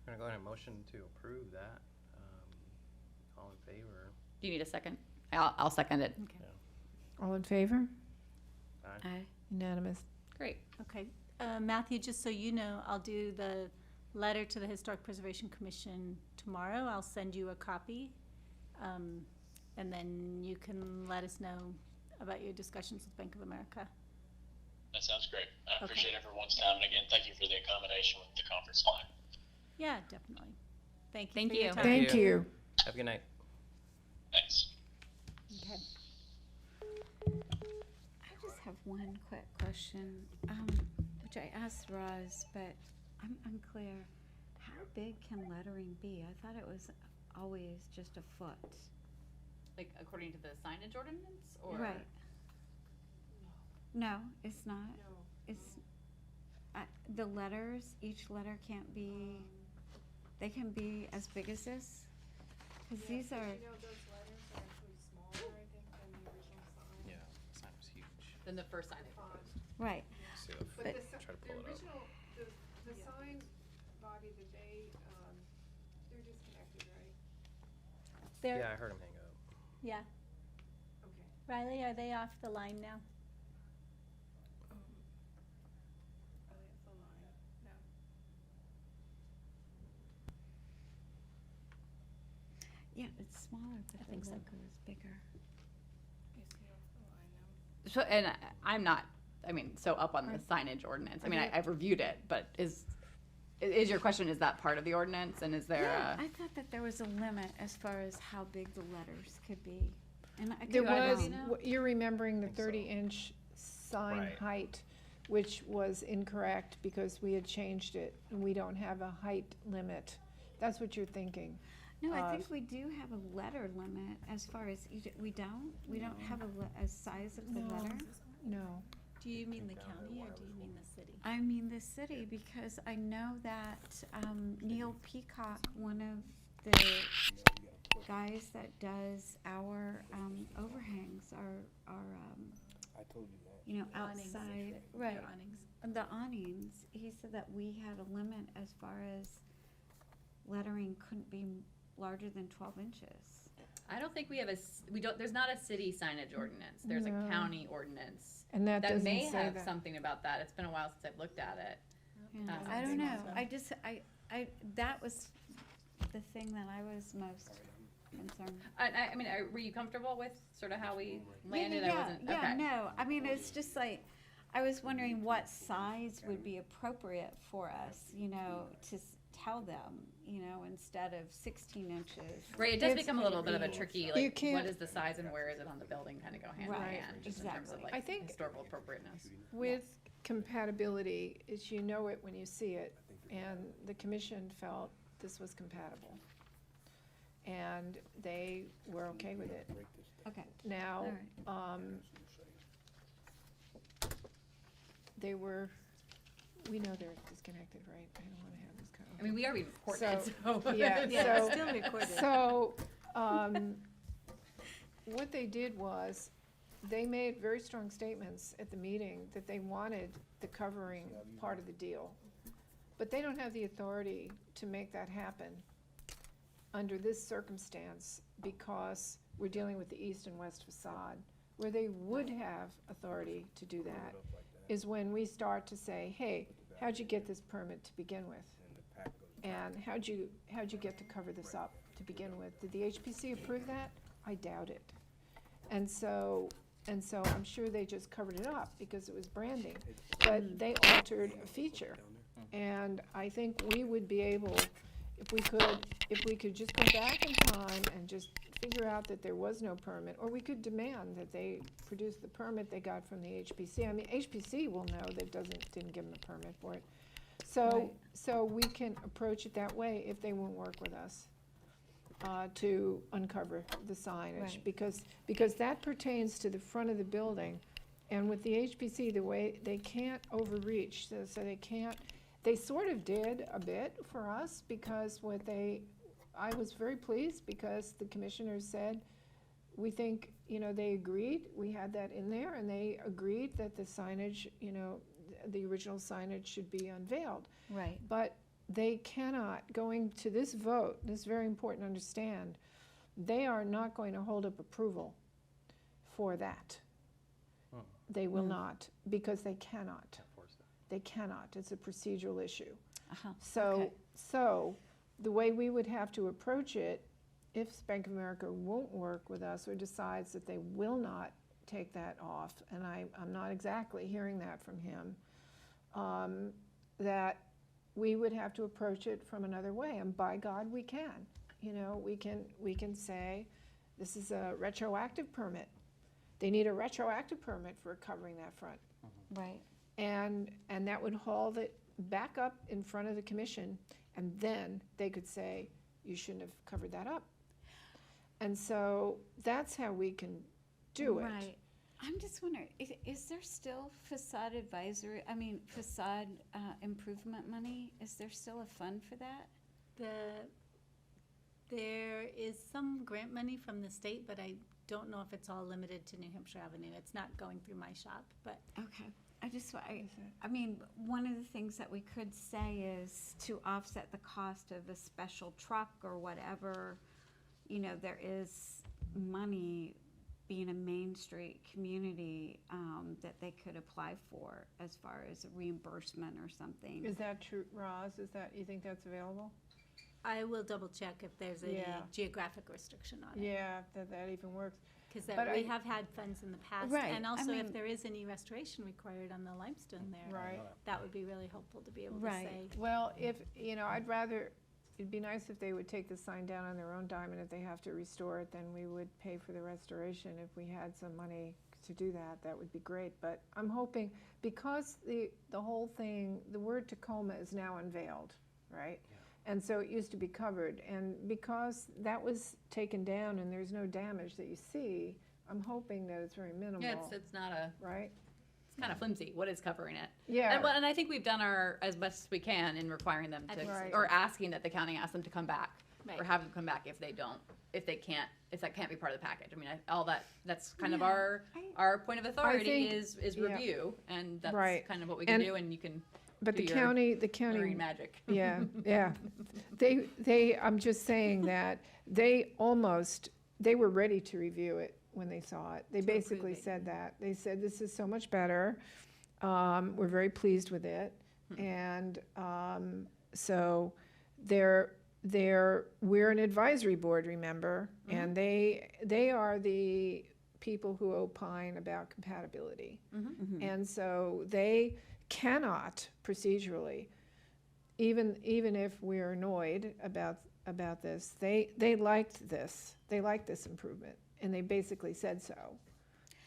Speaker 3: gonna go ahead and motion to approve that. All in favor?
Speaker 4: Do you need a second? I'll second it.
Speaker 1: Okay,
Speaker 2: All in favor?
Speaker 6: I
Speaker 2: Unanimous.
Speaker 4: Great.
Speaker 1: okay. Matthew, just so you know, I'll do the letter to the Historic Preservation Commission tomorrow. I'll send you a copy. And then you can let us know about your discussions with Bank of America.
Speaker 5: That sounds great. I
Speaker 1: Okay.
Speaker 5: appreciate everyone's time, and again, thank you for the accommodation with the conference line.
Speaker 1: Yeah, definitely. Thank you
Speaker 4: Thank
Speaker 1: for your
Speaker 4: you.
Speaker 1: time.
Speaker 2: Thank you.
Speaker 3: Have a good night.
Speaker 5: Thanks.
Speaker 1: Okay.
Speaker 6: I just have one quick question, which I asked Roz, but I'm unclear. How big can lettering be? I thought it was always just a foot.
Speaker 4: Like according to the signage ordinance, or
Speaker 6: Right. No, it's not. It's, the letters, each letter can't be, they can be as big as this? Because these are,
Speaker 3: Yeah, the sign was huge.
Speaker 4: Then the first signage.
Speaker 6: right.
Speaker 3: See if
Speaker 6: But-
Speaker 3: try to pull it up.
Speaker 2: The sign, Bobby, they're disconnected, right?
Speaker 1: They're,
Speaker 3: Yeah, I heard him hang up.
Speaker 1: yeah.
Speaker 2: Okay.
Speaker 1: Riley, are they off the line now?
Speaker 2: Are they at the line? No.
Speaker 6: Yeah, it's smaller, but
Speaker 1: I
Speaker 6: the
Speaker 1: think so.
Speaker 6: logo is bigger.
Speaker 2: Is he off the line now?
Speaker 4: So, and I'm not, I mean, so up on the signage ordinance. I mean, I've reviewed it, but is your question, is that part of the ordinance, and is there
Speaker 6: Yeah,
Speaker 4: a?
Speaker 6: I thought that there was a limit as far as how big the letters could be. And I
Speaker 2: There
Speaker 6: could be
Speaker 2: was,
Speaker 6: wrong.
Speaker 2: you're remembering the
Speaker 3: Think so.
Speaker 2: 30-inch sign
Speaker 3: Right.
Speaker 2: height, which was incorrect because we had changed it, and we don't have a height limit. That's what you're thinking.
Speaker 6: No, I think we do have a letter limit as far as, we don't? We don't have a size of the
Speaker 2: No.
Speaker 6: letter?
Speaker 2: No.
Speaker 1: Do you mean the county or do you mean the city?
Speaker 6: I mean the city, because I know that Neil Peacock, one of the guys that does our overhangs, our you know,
Speaker 1: Awnings.
Speaker 6: outside,
Speaker 1: Your
Speaker 6: right,
Speaker 1: awnings.
Speaker 6: the awnings, he said that we had a limit as far as lettering couldn't be larger than 12 inches.
Speaker 4: I don't think we have we don't, there's not a city signage ordinance. There's
Speaker 2: No.
Speaker 4: a county ordinance.
Speaker 2: And that
Speaker 4: That
Speaker 2: doesn't
Speaker 4: may
Speaker 2: say
Speaker 4: have
Speaker 2: that.
Speaker 4: something about that. It's been a while since I've looked at it.
Speaker 6: Yeah,
Speaker 4: I
Speaker 6: I
Speaker 4: don't
Speaker 6: don't know,
Speaker 1: think so.
Speaker 6: I that was the thing that I was most concerned.
Speaker 4: I mean, were you comfortable with sort of how we landed? I
Speaker 6: Yeah,
Speaker 4: wasn't,
Speaker 6: yeah,
Speaker 4: okay.
Speaker 6: no, I mean, it's just like, I was wondering what size would be appropriate for us, you know, to tell them, you know, instead of 16 inches.
Speaker 4: Right, it does
Speaker 2: It's
Speaker 4: become a little bit of a
Speaker 6: be-
Speaker 4: tricky,
Speaker 2: You
Speaker 4: like, what
Speaker 2: can't-
Speaker 4: is the size and where is it on the building kind of go hand in
Speaker 6: Right,
Speaker 4: hand, just in terms of
Speaker 6: exactly.
Speaker 4: like
Speaker 2: I think-
Speaker 4: historical appropriateness.
Speaker 2: With compatibility, is you know it when you see it, and the commission felt this was compatible. And they were okay with it.
Speaker 6: Okay,
Speaker 2: Now,
Speaker 6: all they
Speaker 2: were, we know they're disconnected, right? I don't wanna have this kind of.
Speaker 4: I mean, we already recorded, so.
Speaker 2: Yeah,
Speaker 1: Yeah,
Speaker 2: so-
Speaker 1: it's still recorded.
Speaker 2: So, what they did was, they made very strong statements at the meeting that they wanted the covering part of the deal. But they don't have the authority to make that happen under this circumstance, because we're dealing with the east and west facade. Where they would have authority to do that is when we start to say, hey, how'd you get this permit to begin with? And how'd you get to cover this up to begin with? Did the HPC approve that? I doubt it. And so I'm sure they just covered it up because it was branding, but they altered a feature. And I think we would be able, if we could just go back in time and just figure out that there was no permit, or we could demand that they produce the permit they got from the HPC. I mean, HPC will know that didn't give them a permit for it. So we can approach it that way if they won't work with us to uncover the signage.
Speaker 6: Right.
Speaker 2: Because that pertains to the front of the building. And with the HPC, the way, they can't overreach, so they can't, they sort of did a bit for us, because I was very pleased because the commissioners said, we think, you know, they agreed, we had that in there, and they agreed that the signage, you know, the original signage should be unveiled.
Speaker 6: Right.
Speaker 2: But they cannot, going to this vote, this is very important to understand, they are not going to hold up approval for that. They will not, because they cannot. They cannot. It's a procedural issue.
Speaker 6: Uh-huh.
Speaker 2: So,
Speaker 6: Okay.
Speaker 2: so the way we would have to approach it, if Bank of America won't work with us or decides that they will not take that off, and I'm not exactly hearing that from him, that we would have to approach it from another way, and by God, we can. You know, we can say, this is a retroactive permit. They need a retroactive permit for covering that front.
Speaker 6: Right.
Speaker 2: And that would haul it back up in front of the commission, and then they could say, you shouldn't have covered that up. And so that's how we can do it.
Speaker 6: Right. I'm just wondering, is there still facade advisory, facade improvement money? Is there still a fund for that?
Speaker 1: There is some grant money from the state, but I don't know if it's all limited to New Hampshire Avenue. It's not going through my shop, but
Speaker 6: Okay. One of the things that we could say is to offset the cost of a special truck or whatever, there is money, being a Main Street community, that they could apply for as far as a reimbursement or something.
Speaker 2: Is that true, Roz? You think that's available?
Speaker 1: I will double check if there's any
Speaker 2: Yeah.
Speaker 1: geographic restriction on it.
Speaker 2: Yeah, that even works.
Speaker 1: Because
Speaker 2: But
Speaker 1: we
Speaker 2: I-
Speaker 1: have had funds in the past.
Speaker 6: Right,
Speaker 1: And
Speaker 6: I
Speaker 1: also if
Speaker 6: mean-
Speaker 1: there is any restoration required on the limestone there,
Speaker 2: Right.
Speaker 1: that would be really helpful to be able to
Speaker 6: Right.
Speaker 1: say.
Speaker 2: Well, it'd be nice if they would take the sign down on their own dime, and if they have to restore it, then we would pay for the restoration. If we had some money to do that, that would be great. But I'm hoping, because the whole thing, the word Takoma is now unveiled, right? And so it used to be covered, and because that was taken down and there's no damage that you see, I'm hoping that it's very minimal,
Speaker 4: Yeah, it's not
Speaker 2: right?
Speaker 4: it's kind of flimsy. What is covering it?
Speaker 2: Yeah.
Speaker 4: And I think we've done as best as we can in requiring them
Speaker 1: I
Speaker 4: to,
Speaker 1: think
Speaker 2: so,
Speaker 4: or asking that the county ask them to come back, or
Speaker 1: Right.
Speaker 4: have them come back if that can't be part of the package. I mean, that's kind of
Speaker 6: Yeah,
Speaker 4: our point of authority
Speaker 2: think-
Speaker 4: is
Speaker 2: yeah.
Speaker 4: review, and that's
Speaker 2: Right.
Speaker 4: kind of what we can
Speaker 2: And-
Speaker 4: do, and you can
Speaker 2: But
Speaker 4: do
Speaker 2: the
Speaker 4: your
Speaker 2: county
Speaker 4: marine magic.
Speaker 2: Yeah, yeah. I'm just saying that they were ready to review it when they saw it. They
Speaker 1: To
Speaker 2: basically
Speaker 1: approve it.
Speaker 2: said that. They said, this is so much better. We're very pleased with it. And so we're an advisory board, remember? And they are the people who opine about compatibility. And so they cannot procedurally, even if we're annoyed about this, they liked this. They liked this improvement, and they basically said so.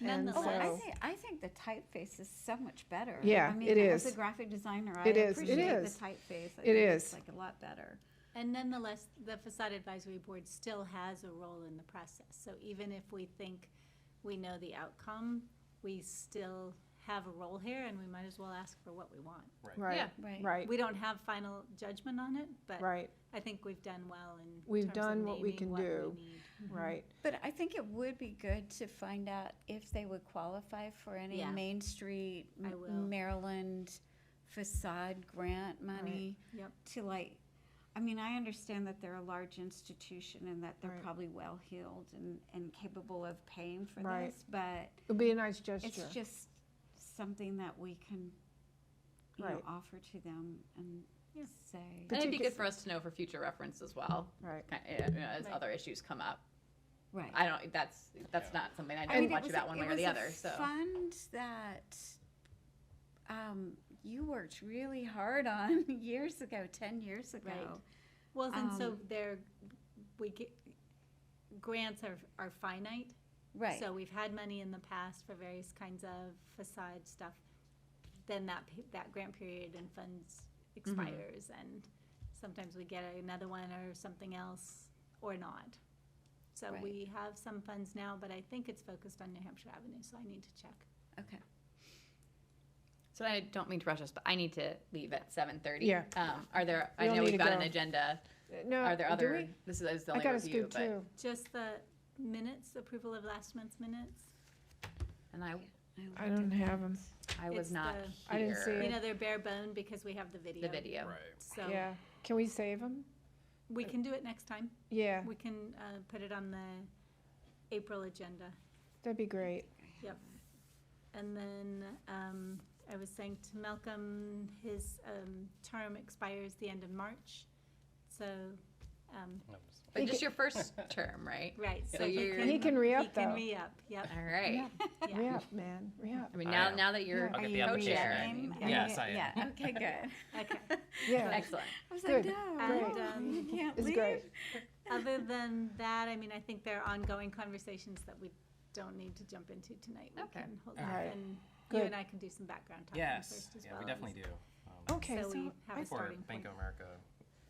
Speaker 2: And
Speaker 1: Nonetheless-
Speaker 2: so,
Speaker 6: I think the typeface is so much better.
Speaker 2: Yeah, it
Speaker 6: As
Speaker 2: is.
Speaker 6: a graphic designer,
Speaker 2: It
Speaker 6: I
Speaker 2: is, it
Speaker 6: appreciate
Speaker 2: is.
Speaker 6: the typeface. I
Speaker 2: It
Speaker 6: think
Speaker 2: is.
Speaker 6: It's like a lot better.
Speaker 1: And nonetheless, the Facade Advisory Board still has a role in the process. So even if we think we know the outcome, we still have a role here, and we might as well ask for what we want.
Speaker 2: right,
Speaker 4: Yeah.
Speaker 6: Right.
Speaker 2: right,
Speaker 1: We don't have final judgment on it, but
Speaker 2: right,
Speaker 1: I think we've done well in
Speaker 2: We've
Speaker 1: terms of
Speaker 2: done what we
Speaker 1: naming
Speaker 2: can
Speaker 1: what we
Speaker 2: do.
Speaker 1: need.
Speaker 2: right.
Speaker 6: But I think it would be good to find out if they would qualify for any
Speaker 1: Yeah.
Speaker 6: Main Street,
Speaker 1: I will.
Speaker 6: Maryland facade grant money.
Speaker 1: Yep.
Speaker 6: I understand that they're a large institution and that they're
Speaker 2: Right.
Speaker 6: probably well-heeled and capable of paying for
Speaker 2: Right.
Speaker 6: this, but
Speaker 2: It would be a nice gesture.
Speaker 6: it's just something that we can,
Speaker 2: Right.
Speaker 6: offer to them and
Speaker 1: Yeah.
Speaker 6: say.
Speaker 4: And it'd be
Speaker 2: Particu-
Speaker 4: good for us to know for future reference as well,
Speaker 2: Right.
Speaker 4: as
Speaker 1: Right.
Speaker 4: other issues come up.
Speaker 6: Right.
Speaker 4: That's not something I know
Speaker 6: I mean,
Speaker 4: much about one way or the other, so.
Speaker 6: It was a fund that you worked really hard on years ago, 10 years ago.
Speaker 1: Right. Well, and so
Speaker 6: Um,
Speaker 1: grants are finite.
Speaker 6: Right.
Speaker 1: So we've had money in the past for various kinds of facade stuff. Then that grant period and funds expires, and sometimes we get another one or something else or not. So
Speaker 6: Right.
Speaker 1: we have some funds now, but I think it's focused on New Hampshire Avenue, so I need to check.
Speaker 6: Okay.
Speaker 4: So I don't mean to rush us, but I need to leave at 7:30.
Speaker 2: Yeah.
Speaker 4: I
Speaker 2: We all
Speaker 4: know
Speaker 2: need
Speaker 4: we've
Speaker 2: to
Speaker 4: got an
Speaker 2: go.
Speaker 4: agenda.
Speaker 2: No,
Speaker 4: Are there
Speaker 2: do
Speaker 4: other,
Speaker 2: we?
Speaker 4: this is the
Speaker 2: I
Speaker 4: only
Speaker 2: got us
Speaker 4: review,
Speaker 2: good
Speaker 4: but,
Speaker 2: too.
Speaker 1: Just the minutes, approval of last month's minutes.
Speaker 4: and I
Speaker 2: I don't have them.
Speaker 4: was
Speaker 1: It's
Speaker 4: not
Speaker 1: the-
Speaker 4: here.
Speaker 2: I didn't see
Speaker 1: You
Speaker 2: it.
Speaker 1: know, they're bare bone because we have the video.
Speaker 4: The video.
Speaker 1: So
Speaker 2: Yeah. Can we save them?
Speaker 1: we can do it next time.
Speaker 2: Yeah,
Speaker 1: We can put it on the April agenda.
Speaker 2: that'd be great.
Speaker 1: Yep. And then I was saying to Malcolm, his term expires the end of March. So,
Speaker 4: But just your first term, right?
Speaker 1: right.
Speaker 4: So you're.
Speaker 2: He can re-up,
Speaker 1: He can
Speaker 2: though.
Speaker 1: re-up, yep.
Speaker 4: All right.
Speaker 1: Yeah.
Speaker 2: Re-up, man, re-up.
Speaker 4: I mean,
Speaker 3: I
Speaker 4: now
Speaker 3: am.
Speaker 4: now that you're
Speaker 3: I'll get the
Speaker 6: Are you
Speaker 3: application.
Speaker 4: co-chair, I
Speaker 6: checking?
Speaker 4: mean,
Speaker 6: Are
Speaker 3: Yes,
Speaker 6: you-
Speaker 3: I am.
Speaker 6: Yeah, okay, good.
Speaker 1: Okay.
Speaker 2: Yeah,
Speaker 4: excellent.
Speaker 6: I was
Speaker 2: Good.
Speaker 6: like, no,
Speaker 1: And,
Speaker 6: you can't
Speaker 2: it's
Speaker 6: leave.
Speaker 2: great.
Speaker 1: Other than that, I mean, I think there are ongoing conversations that we don't need to jump into tonight. We
Speaker 4: Okay.
Speaker 1: can hold
Speaker 2: All
Speaker 1: off,
Speaker 2: right.
Speaker 1: and you
Speaker 2: Good.
Speaker 1: and I can do some background talking
Speaker 3: Yes,
Speaker 1: first as
Speaker 3: yeah,
Speaker 1: well.
Speaker 3: we definitely do.
Speaker 2: Okay,
Speaker 1: So
Speaker 2: so
Speaker 1: we have a
Speaker 3: Before
Speaker 1: starting
Speaker 3: Bank
Speaker 1: point.
Speaker 3: of America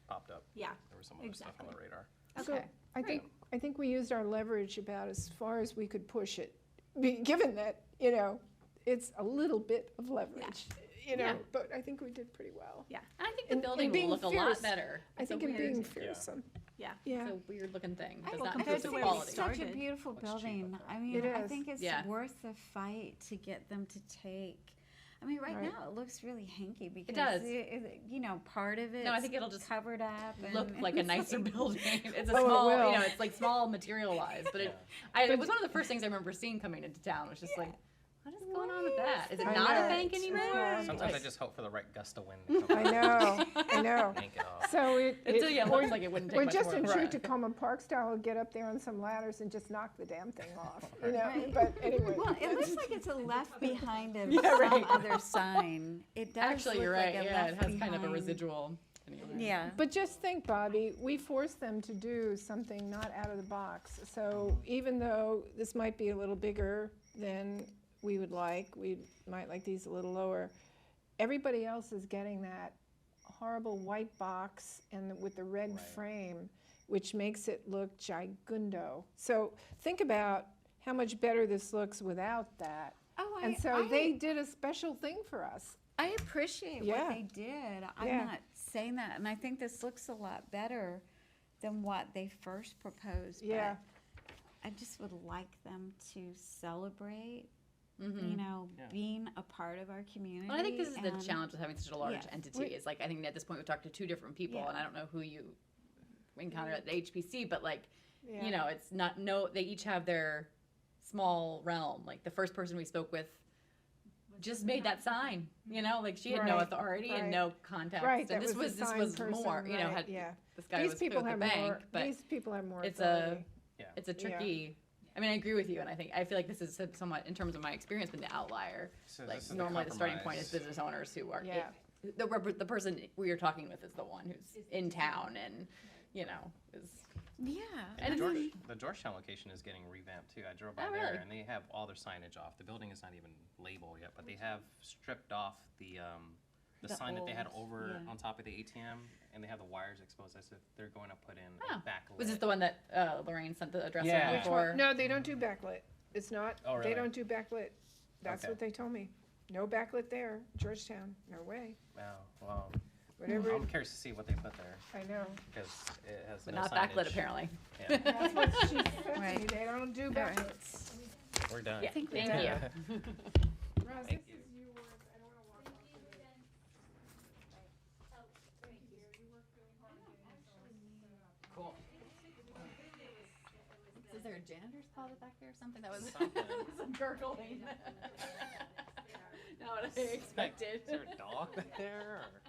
Speaker 3: popped up,
Speaker 1: Yeah,
Speaker 3: there was some other stuff on the
Speaker 1: exactly.
Speaker 3: radar.
Speaker 2: So
Speaker 4: Okay,
Speaker 2: I think we used our leverage about as far as we could push it, given that, it's a little bit of leverage,
Speaker 4: Yeah.
Speaker 2: but I think we did pretty well.
Speaker 1: yeah,
Speaker 4: And I think the
Speaker 2: And-
Speaker 4: building
Speaker 2: and
Speaker 4: will
Speaker 2: being
Speaker 4: look a
Speaker 2: fierce.
Speaker 4: lot better.
Speaker 2: I
Speaker 4: It's a
Speaker 2: think in
Speaker 4: weird-
Speaker 2: being fearsome,
Speaker 1: yeah.
Speaker 2: yeah.
Speaker 4: It's a weird looking thing. Does
Speaker 6: I
Speaker 4: not
Speaker 1: compared
Speaker 4: have
Speaker 1: to
Speaker 4: the
Speaker 1: where we
Speaker 4: quality.
Speaker 1: started.
Speaker 6: Such a beautiful
Speaker 3: Looks cheap
Speaker 6: building.
Speaker 3: up there.
Speaker 6: I mean,
Speaker 2: It
Speaker 6: I
Speaker 2: is.
Speaker 6: think it's
Speaker 4: Yeah.
Speaker 6: worth the fight to get them to take. I mean, right
Speaker 2: Right.
Speaker 6: now it looks really hanky because
Speaker 4: does.
Speaker 6: part of it.
Speaker 4: No, I think it'll just
Speaker 6: covered up.
Speaker 4: Look
Speaker 6: and
Speaker 4: like a
Speaker 6: it's
Speaker 4: nicer
Speaker 6: like-
Speaker 4: building. It's a
Speaker 2: Oh, it
Speaker 4: small,
Speaker 2: will.
Speaker 4: it's like small material wise, but it was one of the first things I remember seeing coming into town. Was just like, what is going on with that? Is it
Speaker 2: I
Speaker 4: not a
Speaker 2: know.
Speaker 4: bank
Speaker 2: It's
Speaker 4: anymore?
Speaker 2: not.
Speaker 3: Sometimes I
Speaker 4: Like-
Speaker 3: just hope for the right gust of wind to come
Speaker 2: I
Speaker 3: out,
Speaker 2: know.
Speaker 3: yank it off.
Speaker 2: So
Speaker 4: Until it looks like it wouldn't take
Speaker 2: we're
Speaker 4: much
Speaker 2: just
Speaker 4: more.
Speaker 2: in true
Speaker 4: Right.
Speaker 2: Tacoma Park style, we'll get up there on some ladders and just knock the damn thing off,
Speaker 6: Right.
Speaker 2: but anyway.
Speaker 6: Well, it looks like it's a left behind of
Speaker 4: Yeah,
Speaker 6: some
Speaker 4: right.
Speaker 6: other sign. It does.
Speaker 4: Actually,
Speaker 6: look
Speaker 4: you're
Speaker 6: like
Speaker 4: right.
Speaker 6: a
Speaker 4: Yeah, it
Speaker 6: left
Speaker 4: has kind of a
Speaker 6: behind.
Speaker 4: residual. Anyway.
Speaker 6: Yeah.
Speaker 2: But just think, Bobby, we forced them to do something not out of the box. So even though this might be a little bigger than we would like, we might like these a little lower, everybody else is getting that horrible white box and with the red
Speaker 3: Right.
Speaker 2: frame, which makes it look gigundo. So think about how much better this looks without that.
Speaker 6: Oh,
Speaker 2: And so they did a special thing for us.
Speaker 6: I appreciate
Speaker 2: Yeah.
Speaker 6: what they did. I'm
Speaker 2: Yeah.
Speaker 6: not saying that, and I think this looks a lot better than what they first proposed.
Speaker 2: Yeah.
Speaker 6: But I just would like them to celebrate,
Speaker 4: Mm-hmm.
Speaker 3: Yeah.
Speaker 6: being a part of our community.
Speaker 4: Well, I think this is the
Speaker 6: and-
Speaker 4: challenge with having such a large
Speaker 6: Yeah.
Speaker 4: entity. Is like I think at this point we've talked to two different people,
Speaker 6: Yeah.
Speaker 4: and I don't know who you encounter at the HPC, but like
Speaker 2: Yeah.
Speaker 4: it's not they each have their small realm. Like the first person we spoke with just made that sign, like she had no
Speaker 2: Right,
Speaker 4: authority
Speaker 2: right.
Speaker 4: and no context.
Speaker 2: Right, that
Speaker 4: and this
Speaker 2: was
Speaker 4: was
Speaker 2: the sign person,
Speaker 4: more,
Speaker 2: right,
Speaker 4: had
Speaker 2: yeah.
Speaker 4: this guy
Speaker 2: These
Speaker 4: was
Speaker 2: people
Speaker 4: with the
Speaker 2: have
Speaker 4: bank,
Speaker 2: more,
Speaker 4: but
Speaker 2: these people have more
Speaker 4: it's
Speaker 2: authority.
Speaker 3: Yeah.
Speaker 4: it's a tricky. I mean, I agree with you, and I feel like this is somewhat, in terms of my experience, been the outlier.
Speaker 3: So
Speaker 4: Like
Speaker 3: this is the
Speaker 4: normally, the starting point is
Speaker 3: compromise.
Speaker 4: business owners who are
Speaker 2: Yeah.
Speaker 4: the person we are talking with is the one who's in town and is
Speaker 6: Yeah.
Speaker 3: And the Georgetown location is getting revamped too. I drove by
Speaker 4: Oh,
Speaker 3: there
Speaker 4: really?
Speaker 3: and they have all their signage off. The building is not even labeled yet, but they have stripped off the
Speaker 6: The
Speaker 3: sign that they had
Speaker 6: old,
Speaker 3: over
Speaker 6: yeah.
Speaker 3: on top of the ATM, and they have the wires exposed as if they're going to put in
Speaker 4: Oh.
Speaker 3: a backlit.
Speaker 4: was this the one that Lorraine sent the address
Speaker 3: Yeah.
Speaker 4: on
Speaker 3: Which
Speaker 4: for?
Speaker 2: No, they don't do backlit. It's not,
Speaker 3: Oh,
Speaker 2: they
Speaker 3: really?
Speaker 2: don't do backlit. That's
Speaker 3: Okay.
Speaker 2: what they told me. No backlit there, Georgetown, no way.
Speaker 3: Wow. Well,
Speaker 2: Whatever,
Speaker 3: I'm curious to see what they put there
Speaker 2: I know.
Speaker 3: because it has
Speaker 4: But
Speaker 3: no
Speaker 4: not
Speaker 3: signage.
Speaker 4: backlit apparently.
Speaker 3: Yeah,
Speaker 2: That's what she said to me.
Speaker 6: Right.
Speaker 2: They don't do
Speaker 6: All
Speaker 2: backlit.
Speaker 6: right.
Speaker 3: we're done.
Speaker 4: Yeah,
Speaker 6: think we're
Speaker 4: thank
Speaker 6: done.
Speaker 4: you.
Speaker 2: Roz,
Speaker 3: Thank
Speaker 2: this
Speaker 3: you.
Speaker 2: is you work. I don't wanna walk off of it.
Speaker 4: Cool. Is there a janitor's closet back there or something? That was
Speaker 3: Something.
Speaker 4: some gurgling. Not what I expected.
Speaker 3: Is there a dog back there? Or?